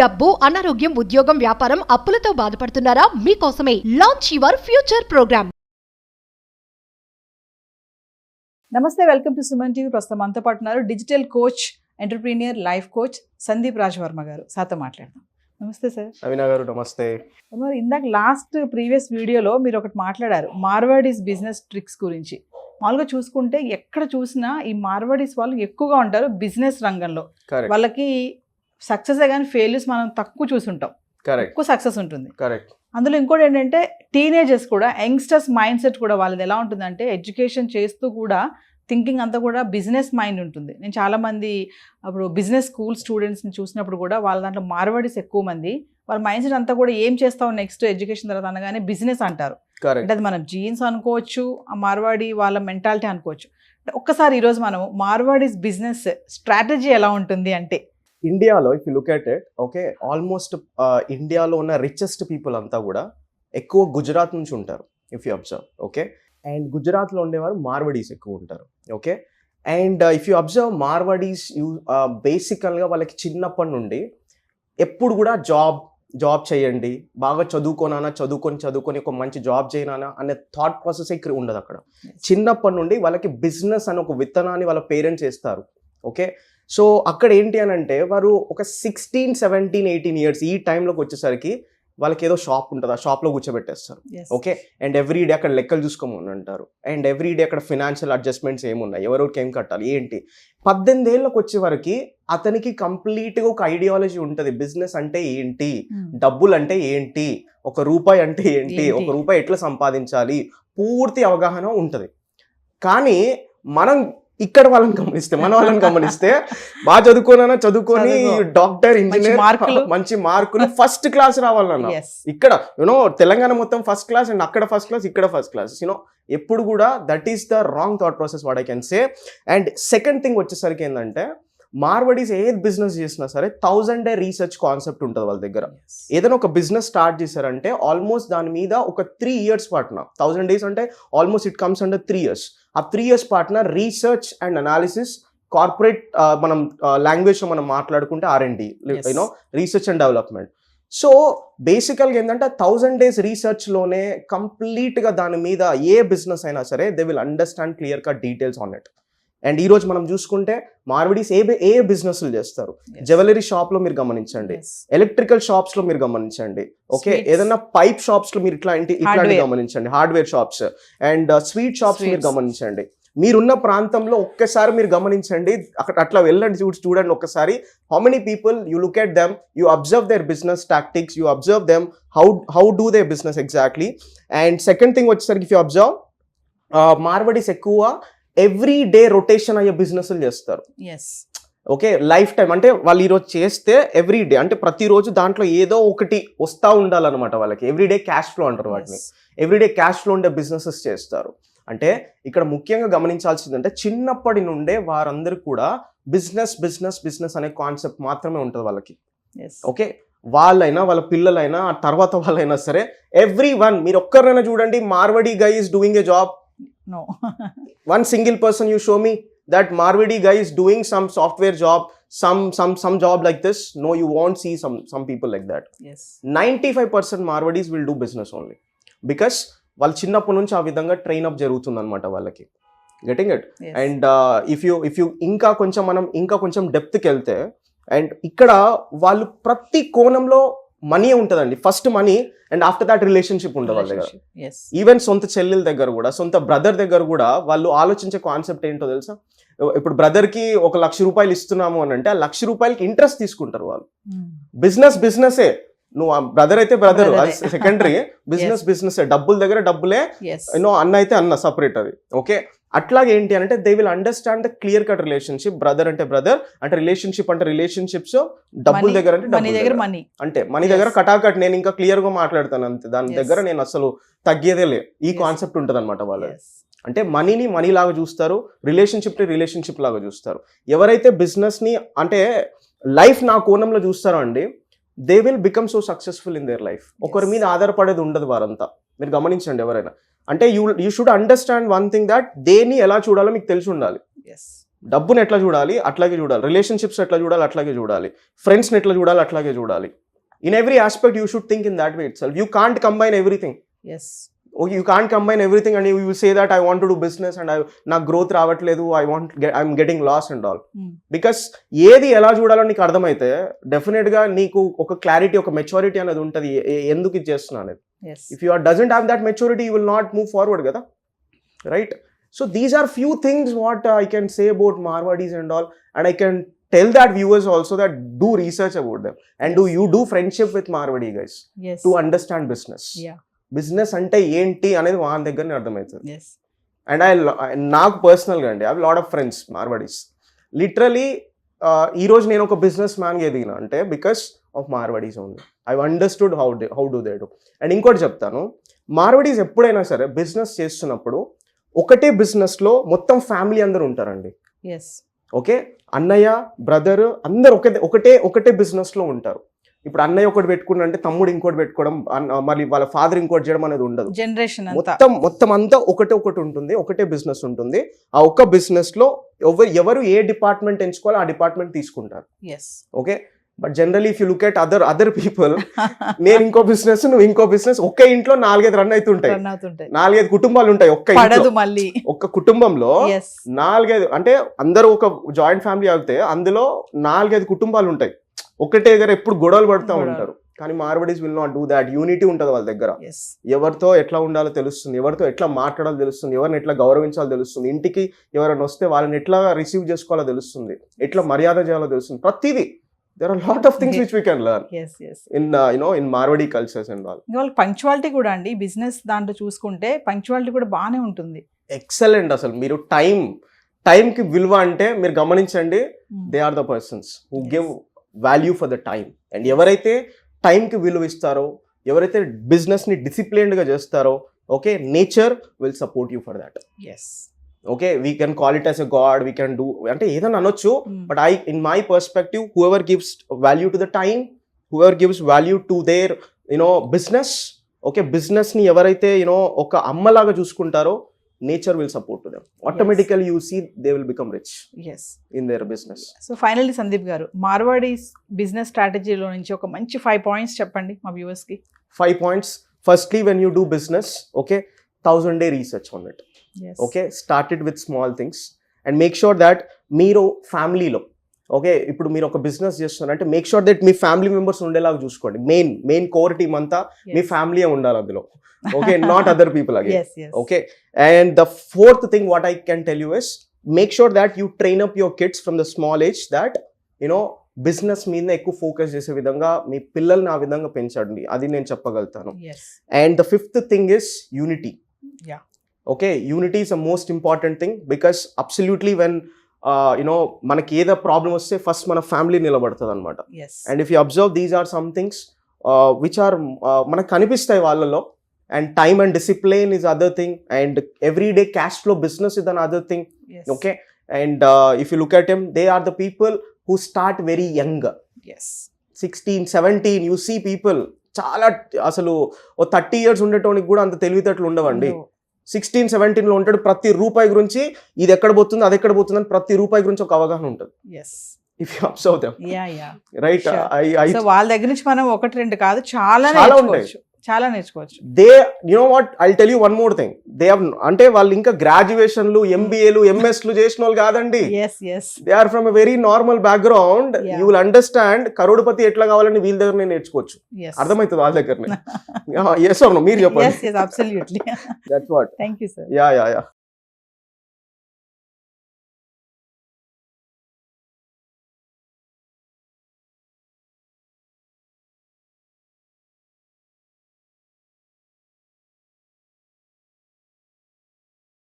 డబ్బు, అనారోగ్యం, ఉద్యోగం, వ్యాపారం, అప్పులతో బాధపడుతున్నారా? మీకోసమే లాంచ్ యువర్ ఫ్యూచర్ ప్రోగ్రామ్. నమస్తే, వెల్కమ్ టు సుమన్ టీవీ. ప్రస్తుతం మనతో పాటు ఉన్నారు digital coach, entrepreneur, life coach Sandeep Raja Varma గారు. సార్తో మాట్లాడదాం. నమస్తే సార్. నవీనా గారు నమస్తే. మరి ఇందాక ప్రీవియస్ వీడియోలో మీరు ఒకటి మాట్లాడారు, మార్వాడీస్ బిజినెస్ ట్రిక్స్ గురించి. మామూలుగా చూసుకుంటే ఎక్కడ చూసినా ఈ మార్వాడీస్ వాళ్ళు ఎక్కువగా ఉంటారు బిజినెస్ రంగంలో. వాళ్ళకి సక్సెస్ కానీ ఫెయిల్యూర్స్ మనం తక్కువ చూసుంటాం, ఎక్కువ సక్సెస్ ఉంటుంది. అందులో ఇంకోటి ఏంటంటే టీనేజర్స్ కూడా, యంగ్స్టర్స్ మైండ్ సెట్ కూడా వాళ్ళది ఎలా ఉంటుందంటే ఎడ్యుకేషన్ చేస్తూ కూడా థింకింగ్ అంతా కూడా బిజినెస్ మైండ్ ఉంటుంది. నేను చాలామంది అప్పుడు బిజినెస్ స్కూల్ స్టూడెంట్స్ని చూసినప్పుడు కూడా వాళ్ళ దాంట్లో మార్వాడీస్ ఎక్కువ మంది, వాళ్ళ మైండ్ సెట్ అంతా కూడా ఏం చేస్తాం నెక్స్ట్ ఎడ్యుకేషన్ తర్వాత అనగానే బిజినెస్ అంటారు. అంటే అది మనం జీన్స్ అనుకోవచ్చు, ఆ మార్వాడి వాళ్ళ మెంటాలిటీ అనుకోవచ్చు. ఒక్కసారి ఈరోజు మనం మార్వాడీస్ బిజినెస్ స్ట్రాటజీ ఎలా ఉంటుంది అంటే ఇండియాలో if you look at it, okay, almost ఇండియాలో ఉన్న రిచెస్ట్ పీపుల్ అంతా కూడా ఎక్కువ గుజరాత్ నుంచి ఉంటారు if you observe. Okay, and గుజరాత్లో ఉండేవారు మార్వాడీస్ ఎక్కువ ఉంటారు. Okay, and if you observe Marwaris బేసికల్గా వాళ్ళకి చిన్నప్పటి నుండి ఎప్పుడు కూడా జాబ్ చేయండి, బాగా చదువుకొని ఒక మంచి జాబ్ చేయనా అనే థాట్ ప్రాసెస్ ఇక్కడ ఉండదు. అక్కడ చిన్నప్పటి నుండి వాళ్ళకి బిజినెస్ అనే ఒక విత్తనాన్ని వాళ్ళ పేరెంట్స్ వేస్తారు. ఓకే, సో అక్కడ ఏంటి అని అంటే వారు ఒక 16, 17, 18 ఇయర్స్ ఈ టైంలోకి వచ్చేసరికి వాళ్ళకి ఏదో షాప్ ఉంటుంది, ఆ షాప్లో కూర్చోబెట్టేస్తారు. ఓకే, అండ్ ఎవ్రీడే అక్కడ లెక్కలు చూసుకోమని అంటారు, అండ్ ఎవ్రీడే అక్కడ ఫినాన్షియల్ అడ్జస్ట్మెంట్స్ ఏమున్నాయి, ఎవరికి ఏం కట్టాలి ఏంటి. 18 ఏళ్ళకి వచ్చే వరకు అతనికి కంప్లీట్గా ఒక ఐడియాలజీ ఉంటుంది. బిజినెస్ అంటే ఏంటి, డబ్బులు అంటే ఏంటి, ఒక రూపాయి అంటే ఏంటి, ఒక రూపాయి ఎట్లా సంపాదించాలి, పూర్తి అవగాహన ఉంటుంది. కానీ మన వాళ్ళని గమనిస్తే బాగా చదువుకొని డాక్టర్, ఇంజనీర్, మంచి మార్కులు, ఫస్ట్ క్లాస్ రావాలన్నా. ఇక్కడ తెలంగాణ మొత్తం ఫస్ట్ క్లాస్, అండ్ అక్కడ ఫస్ట్ క్లాస్, ఇక్కడ ఫస్ట్ క్లాస్. ఎప్పుడు కూడా that is the wrong thought process what I can say. And second thing వచ్చేసరికి ఏంటంటే మార్వాడీస్ ఏది బిజినెస్ చేసినా సరే 1000 day రీసెర్చ్ కాన్సెప్ట్ ఉంటుంది వాళ్ళ దగ్గర. ఏదైనా ఒక బిజినెస్ స్టార్ట్ చేశారంటే ఆల్మోస్ట్ దాని మీద ఒక 3 years పాటున, 1000 days అంటే almost it comes under 3 years. ఆ 3 years పాటున రీసెర్చ్ అండ్ అనాలిసిస్, కార్పొరేట్ మనం లాంగ్వేజ్లో మనం మాట్లాడుకుంటే R&D, research and development. So బేసికల్గా ఏంటంటే 1000 days రీసెర్చ్లోనే కంప్లీట్గా దాని మీద ఏ బిజినెస్ అయినా సరే they will understand clear cut details on it. And ఈ రోజు మనం చూసుకుంటే మార్వాడీస్ ఏ బిజినెస్లు చేస్తారు. జ్యువెలరీ షాప్లో మీరు గమనించండి, ఎలక్ట్రికల్ షాప్స్లో మీరు గమనించండి, ఓకే, ఏదైనా పైప్ షాప్స్లో మీరు ఇట్లాంటి గమనించండి, hardware shops and sweet shops మీరు గమనించండి. మీరున్న ప్రాంతంలో ఒక్కసారి మీరు గమనించండి, అక్కడ అట్లా వెళ్ళండి, చూడండి ఒక్కసారి. How many people you look at them, you observe their business tactics, you observe them how do they business exactly. And second thing వచ్చేసరికి ఇఫ్ యూ అబ్జర్వ్ మార్వాడీస్ ఎక్కువ ఎవ్రీ డే రొటేషన్ అయ్యే బిజినెస్లు చేస్తారు. ఓకే, లైఫ్ టైం అంటే వాళ్ళు ఈరోజు చేస్తే every day అంటే ప్రతిరోజు దాంట్లో ఏదో ఒకటి వస్తూ ఉండాలన్నమాట వాళ్ళకి. ఎవ్రీడే క్యాష్ ఫ్లో అంటారు వాటిని. ఎవ్రీడే క్యాష్ ఫ్లో ఉండే బిజినెసెస్ చేస్తారు. అంటే ఇక్కడ ముఖ్యంగా గమనించాల్సింది అంటే చిన్నప్పటి నుండే వారందరూ కూడా బిజినెస్ అనే కాన్సెప్ట్ మాత్రమే ఉంటుంది వాళ్ళకి. ఓకే, వాళ్ళైనా వాళ్ళ పిల్లలైనా తర్వాత వాళ్ళైనా సరే ఎవ్రీ వన్, మీరు ఒక్కరైనా చూడండి Marwari guy is doing a job. No. One single person you show me that Marwadi guy is doing some software job, some job like this. No, you won't see some people like that. 95% Marwadis will do business only because వాళ్ళు చిన్నప్పటి నుంచి ఆ విధంగా train up జరుగుతుంది అనమాట వాళ్ళకి. Getting it. And if you ఇంకా కొంచెం డెప్త్కి వెళ్తే, అండ్ ఇక్కడ వాళ్ళు ప్రతి కోణంలో మనీ ఉంటుందండి. First money, and after that relationship ఉంటుంది వాళ్ళ దగ్గర. ఈవెన్ సొంత చెల్లెల దగ్గర కూడా, సొంత బ్రదర్ దగ్గర కూడా వాళ్ళు ఆలోచించే కాన్సెప్ట్ ఏంటో తెలుసా? ఇప్పుడు బ్రదర్కి 1,00,000 రూపాయలు ఇస్తున్నాము అని అంటే ఆ 1,00,000 రూపాయలకి ఇంట్రెస్ట్ తీసుకుంటారు వాళ్ళు. బిజినెస్సే, నువ్వు బ్రదర్ అయితే బ్రదర్, సెకండరీ, బిజినెస్ డబ్బుల దగ్గర డబ్బులే, అన్న అయితే అన్న, సపరేట్ అది. ఓకే, అట్లాగే ఏంటి అంటే they will understand the clear cut relationship. Brother అంటే రిలేషన్షిప్స్, డబ్బుల దగ్గర అంటే మనీ దగ్గర కటాకట్. నేను ఇంకా క్లియర్ గా మాట్లాడతాను అంతే, దాని దగ్గర నేను అసలు తగ్గేదే లే, ఈ కాన్సెప్ట్ ఉంటుంది అనమాట వాళ్ళది. అంటే మనీని మనీ లాగా చూస్తారు, రిలేషన్షిప్ లాగా చూస్తారు. ఎవరైతే బిజినెస్ ని అంటే లైఫ్ నా కోణంలో చూస్తారో అండి, they will become so successful in their life. ఒకరి మీద ఆధారపడేది ఉండదు వారంతా. మీరు గమనించండి ఎవరైనా. అంటే you should understand one thing, that దేన్ని ఎలా చూడాలో మీకు తెలిసి ఉండాలి. డబ్బుని ఎట్లా చూడాలి అట్లాగే చూడాలి, రిలేషన్షిప్స్ ఎట్లా చూడాలి అట్లాగే చూడాలి, ఫ్రెండ్స్ని ఎట్లా చూడాలి అట్లాగే చూడాలి. In every aspect you should think in that way itself. You can't combine everything. Yes you can't combine everything and you will say that I want to do business and నాకు growth రావట్లేదు, I'm getting loss and all. Because ఏది ఎలా చూడాలో నీకు అర్థమైతే డెఫినెట్గా నీకు ఒక క్లారిటీ, ఒక మెచ్యూరిటీ అనేది ఉంటుంది ఎందుకు ఇది చేస్తున్నా అనేది. If you doesn't have that maturity you will not move forward కదా, right? So these are few things what I can say about Marwadis and all, and I can tell that viewers also that do research about them and do friendship with Marwadi guys to understand business. Business ante enti anedi vahan దగ్గరనే అర్థమవుతుంది. And నాకు పర్సనల్గా అండి, I have lot of friends Marwaris. Literally ఈ రోజు నేను ఒక business మ్యాన్గా ఎదిగిన అంటే because of Marwaris only. I understood how do they do. And ఇంకోటి చెప్తాను, మార్వాడీస్ ఎప్పుడైనా సరే బిజినెస్ చేస్తున్నప్పుడు ఒకటే బిజినెస్లో మొత్తం ఫ్యామిలీ అందరూ ఉంటారండి. ఓకే, అన్నయ్య బ్రదర్ అందరు ఒకటే బిజినెస్లో ఉంటారు. ఇప్పుడు అన్నయ్య ఒకటి పెట్టుకున్నంటే తమ్ముడు ఇంకోటి పెట్టుకోవడం, మళ్ళీ వాళ్ళ ఫాదర్ ఇంకోటి చేయడం అనేది ఉండదు. జనరేషన్ మొత్తం అంతా ఒకటి ఉంటుంది, ఒకటే బిజినెస్ ఉంటుంది. ఆ ఒక్క బిజినెస్ లో ఎవరు ఏ డిపార్ట్మెంట్ ఎంచుకోవాలో ఆ డిపార్ట్మెంట్ తీసుకుంటారు. Okay, but generally if you look at other people, నేను ఇంకో బిజినెస్ నువ్వు ఇంకో బిజినెస్, ఒకే ఇంట్లో 4-5 రన్ అవుతుంటాయి, 4-5 కుటుంబాలు ఉంటాయి ఒక్క కుటుంబంలో 4-5, అంటే అందరూ ఒక జాయింట్ ఫ్యామిలీ అవుతే అందులో 4-5 కుటుంబాలు ఉంటాయి. ఒకటే దగ్గర ఎప్పుడు గొడవలు పడుతూ ఉంటారు. కానీ Marwaris will not do that. Unity ఉంటుంది వాళ్ళ దగ్గర. ఎవరితో ఎట్లా ఉండాలో తెలుస్తుంది, ఎవరితో ఎట్లా మాట్లాడాలో తెలుస్తుంది, ఎవరిని ఎట్లా గౌరవించాలో తెలుస్తుంది, ఇంటికి ఎవరైనా వస్తే వాళ్ళని ఎట్లా రిసీవ్ చేసుకోవాలో తెలుస్తుంది, ఎట్లా మర్యాద చేయాలో తెలుస్తుంది. ప్రతిదీ there are a lot of things which we can learn in Marwadi cultures and all. వాళ్ళ పంక్చువాలిటీ కూడా అండి, బిజినెస్ దాంట్లో చూసుకుంటే పంక్చువాలిటీ కూడా బాగానే ఉంటుంది. ఎక్సలెంట్. అసలు మీరు టైంకి విలువ అంటే మీరు గమనించండి, they are the persons who give value for the time. And ఎవరైతే టైంకి విలువ ఇస్తారో, ఎవరైతే బిజినెస్ని డిసిప్లిన్డ్గా చేస్తారో, okay, nature will support you for that. Okay, we can call it as a god, we can do అంటే ఏదైనా అనొచ్చు. But in my perspective, whoever gives value to the time, whoever gives value to their business, okay, బిజినెస్ని ఎవరైతే ఒక అమ్మలాగా చూసుకుంటారో, nature will support to them. Automatically you see they will become rich in their business. So finally Sandeep గారు, Marwaris business స్ట్రాటజీలో నుంచి ఒక మంచి 5 పాయింట్స్ చెప్పండి మా వ్యూవర్స్కి. 5 points. Firstly, when you do business, okay, 1000-day research on it. Okay, started with small things and make sure that మీరు ఫ్యామిలీలో, ఓకే, ఇప్పుడు మీరు ఒక బిజినెస్ చేస్తున్నారంటే make sure that me family members ఉండేలాగా చూసుకోండి. మెయిన్ కోర్ టీమ్ అంతా మీ family ఉండాలి అందులో. Okay, not other people again. Okay, and the 4th thing what I can tell you is make sure that you train up your kids from the small age that business మీద ఎక్కువ focus చేసే విధంగా మీ పిల్లల్ని ఆ విధంగా పెంచండి. అది నేను చెప్పగలుగుతాను. And the 5th thing is unity. Okay, unity is the most important thing because absolutely when మనకి ఏదో ప్రాబ్లం వస్తే ఫస్ట్ మన ఫ్యామిలీ నిలబడుతుంది అనమాట. And if you observe, these are some things which are మనకు కనిపిస్తాయి వాళ్ళలో. And time and discipline is other thing, and everyday cash flow business is another thing. Okay, and if you look at him, they are the people who start very young. 16, 17, you see people చాలా అసలు 30 years ఉండేటోనికి కూడా అంత తెలివితేటలు ఉండవండి. 16, 17 లో ఉంటాడు. ప్రతి రూపాయి గురించి ఇది ఎక్కడ పోతుంది, అది ఎక్కడ పోతుంది అని ప్రతి రూపాయి గురించి ఒక అవగాహన ఉంటుంది. If you observe them, right? వాళ్ళ దగ్గర నుంచి మనం 1-2 కాదు, చాలా నేర్చుకోవచ్చు. They you know what, I tell you one more thing, they have, అంటే వాళ్ళు ఇంకా గ్రాడ్యుయేషన్లు, ఎంబీఏలు, ఎంఎస్లు చేసిన వాళ్ళు కాదండి. They are from a very normal background. You will understand కరోడ్పతి ఎట్లా కావాలని వీళ్ళ దగ్గర నేర్చుకోవచ్చు. అర్థమవుతుంది వాళ్ళ దగ్గరనే. మీరు చెప్పండి. Absolutely. That's what. Thank you, sir. Yeah.